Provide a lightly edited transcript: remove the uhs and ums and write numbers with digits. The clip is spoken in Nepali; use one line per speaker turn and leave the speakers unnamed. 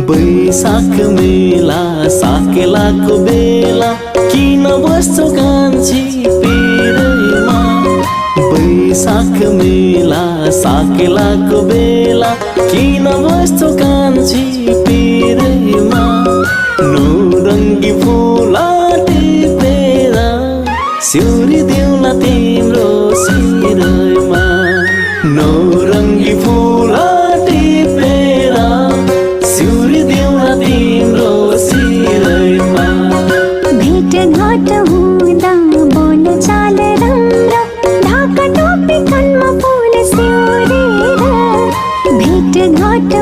बैशाख मेला साकेलाको बेला किन बस्छौ कान्छी पिरैमा। बैशाख मेला साकेलाको बेला किन बस्छौ कान्छी पिरैमा। नौरङ्गी फुला टिपेर सिउरी देउला तिम्रो शिरमा। नौरङ्गी फुला टिपेर सिउरी देउला तिम्रो शिरमा।
भेटघाट हुँदा बोलचाल राम्रो ढाका टोपी कानमा फुल सिउरेर। भेटघाट